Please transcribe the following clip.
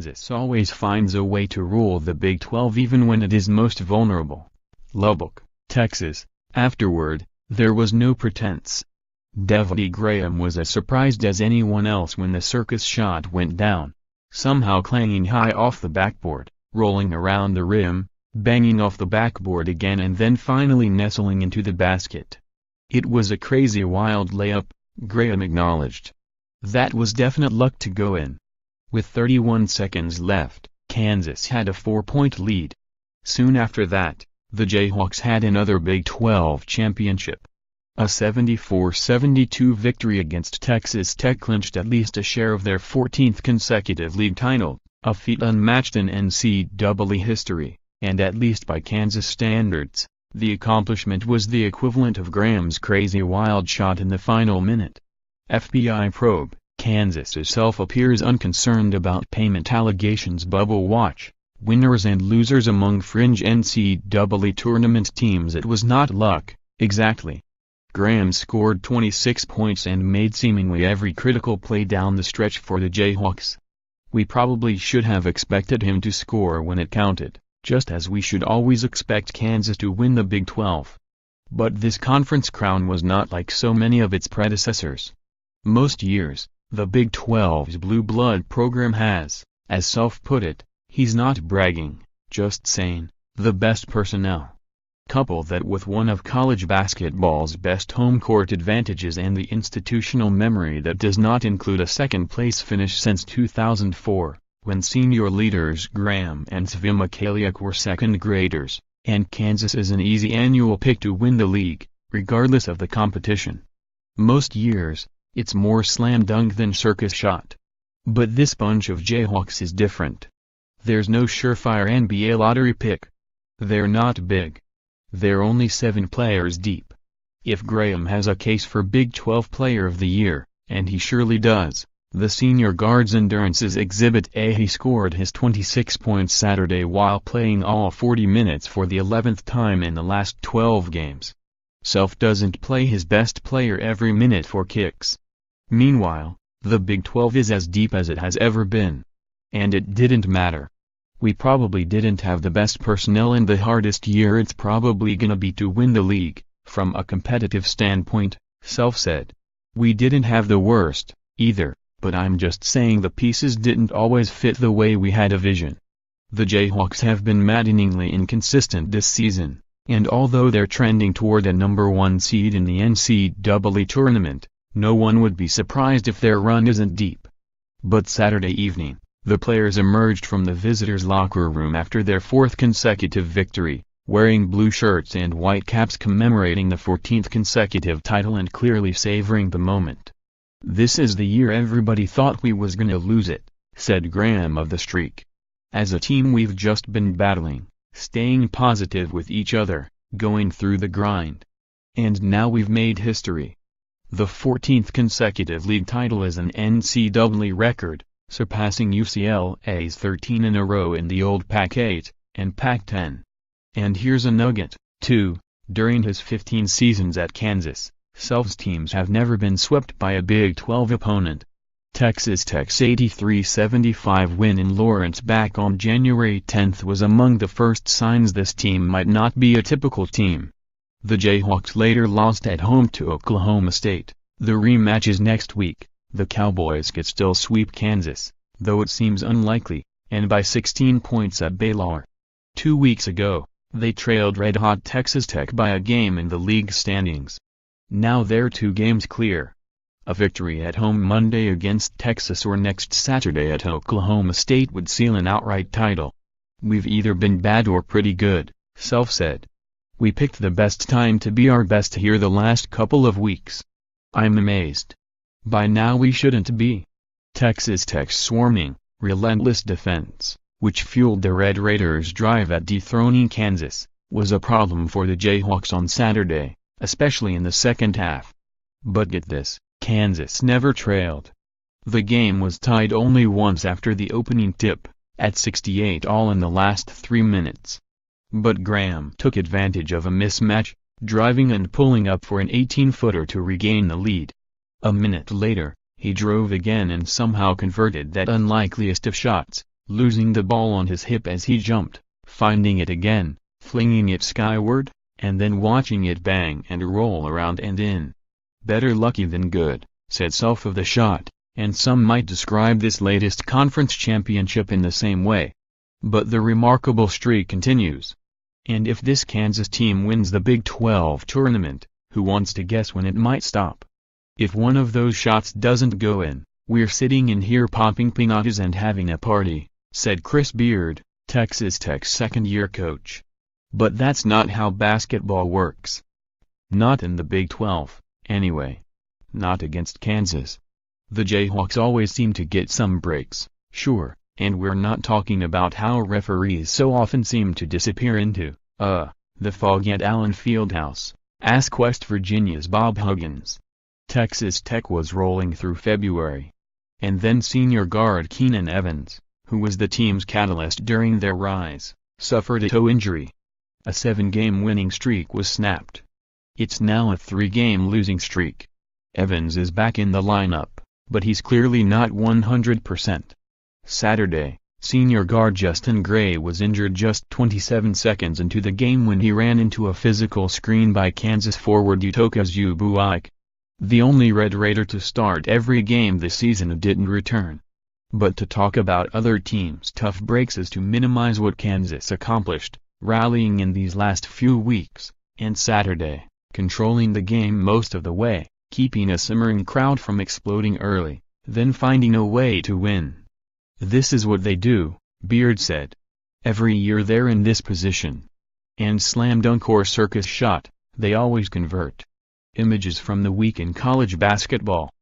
Kansas always finds a way to rule the Big 12 even when it is most vulnerable. Lubbock, Texas. Afterward, there was no pretense. Devonte Graham was as surprised as anyone else when the circus shot went down. Somehow clanging high off the backboard, rolling around the rim, banging off the backboard again and then finally nestling into the basket. It was a crazy wild layup, Graham acknowledged. That was definite luck to go in. With 31 seconds left, Kansas had a 4-point lead. Soon after that, the Jayhawks had another Big 12 championship. A 74-72 victory against Texas Tech clinched at least a share of their 14th consecutive league title, a feat unmatched in NCAA history, and at least by Kansas standards, the accomplishment was the equivalent of Graham's crazy wild shot in the final minute. FBI probe: Kansas itself appears unconcerned about payment allegations. Bubble watch: winners and losers among fringe NCAA tournament teams. It was not luck, exactly. Graham scored 26 points and made seemingly every critical play down the stretch for the Jayhawks. We probably should have expected him to score when it counted, just as we should always expect Kansas to win the Big 12. But this conference crown was not like so many of its predecessors. Most years, the Big 12's blue blood program has, as Self put it, he's not bragging, just saying, the best personnel. Couple that with one of college basketball's best home court advantages and the institutional memory that does not include a second-place finish since 2004, when senior leaders Graham and Svi Mykhailiuk were second graders, and Kansas is an easy annual pick to win the league, regardless of the competition. Most years, it's more slam dunk than circus shot. But this bunch of Jayhawks is different. There's no surefire NBA lottery pick. They're not big. They're only 7 players deep. If Graham has a case for Big 12 Player of the Year, and he surely does, the senior guard's endurance is Exhibit A. He scored his 26 points Saturday while playing all 40 minutes for the 11th time in the last 12 games. Self doesn't play his best player every minute for kicks. Meanwhile, the Big 12 is as deep as it has ever been. And it didn't matter. We probably didn't have the best personnel and the hardest year it's probably gonna be to win the league, from a competitive standpoint, Self said. We didn't have the worst, either, but I'm just saying the pieces didn't always fit the way we had a vision. The Jayhawks have been maddeningly inconsistent this season, and although they're trending toward a #1 seed in the NCAA tournament, no one would be surprised if their run isn't deep. But Saturday evening, the players emerged from the visitors' locker room after their 4th consecutive victory, wearing blue shirts and white caps commemorating the 14th consecutive title and clearly savoring the moment. This is the year everybody thought we was gonna lose it, said Graham of the streak. As a team we've just been battling, staying positive with each other, going through the grind. And now we've made history. The 14th consecutive league title is an NCAA record, surpassing UCLA's 13 in a row in the old Pac-8 and Pac-10. And here's a nugget, too: during his 15 seasons at Kansas, Self's teams have never been swept by a Big 12 opponent. Texas Tech's 83-75 win in Lawrence back on January 10 was among the first signs this team might not be a typical team. The Jayhawks later lost at home to Oklahoma State. The rematch is next week. The Cowboys could still sweep Kansas, though it seems unlikely, and by 16 points at Baylor. 2 weeks ago, they trailed red-hot Texas Tech by a game in the league standings. Now they're 2 games clear. A victory at home Monday against Texas or next Saturday at Oklahoma State would seal an outright title. We've either been bad or pretty good, Self said. We picked the best time to be our best here the last couple of weeks. I'm amazed. By now we shouldn't be. Texas Tech's swarming, relentless defense, which fueled the Red Raiders' drive at dethroning Kansas, was a problem for the Jayhawks on Saturday, especially in the second half. But get this, Kansas never trailed. The game was tied only once after the opening tip, at 68 all in the last 3 minutes. But Graham took advantage of a mismatch, driving and pulling up for an 18-footer to regain the lead. A minute later, he drove again and somehow converted that unlikeliest of shots, losing the ball on his hip as he jumped, finding it again, flinging it skyward, and then watching it bang and roll around and in. "Better lucky than good," said Self of the shot, and some might describe this latest conference championship in the same way. But the remarkable streak continues. And if this Kansas team wins the Big 12 tournament, who wants to guess when it might stop? If one of those shots doesn't go in, we're sitting in here popping piñatas and having a party, said Chris Beard, Texas Tech's second-year coach. But that's not how basketball works. Not in the Big 12, anyway. Not against Kansas. The Jayhawks always seem to get some breaks, sure, and we're not talking about how referees so often seem to disappear into, the fog at Allen Fieldhouse, ask West Virginia's Bob Huggins. Texas Tech was rolling through February. And then senior guard Keenan Evans, who was the team's catalyst during their rise, suffered a toe injury. A 7-game winning streak was snapped. It's now a 3-game losing streak. Evans is back in the lineup, but he's clearly not 100%. Saturday, senior guard Justin Gray was injured just 27 seconds into the game when he ran into a physical screen by Kansas forward Udoka Azubuike. The only Red Raider to start every game this season didn't return. But to talk about other teams' tough breaks is to minimize what Kansas accomplished, rallying in these last few weeks, and Saturday, controlling the game most of the way, keeping a simmering crowd from exploding early, then finding a way to win. This is what they do, Beard said. Every year they're in this position. And slam dunk or circus shot, they always convert. Images from the week in college basketball.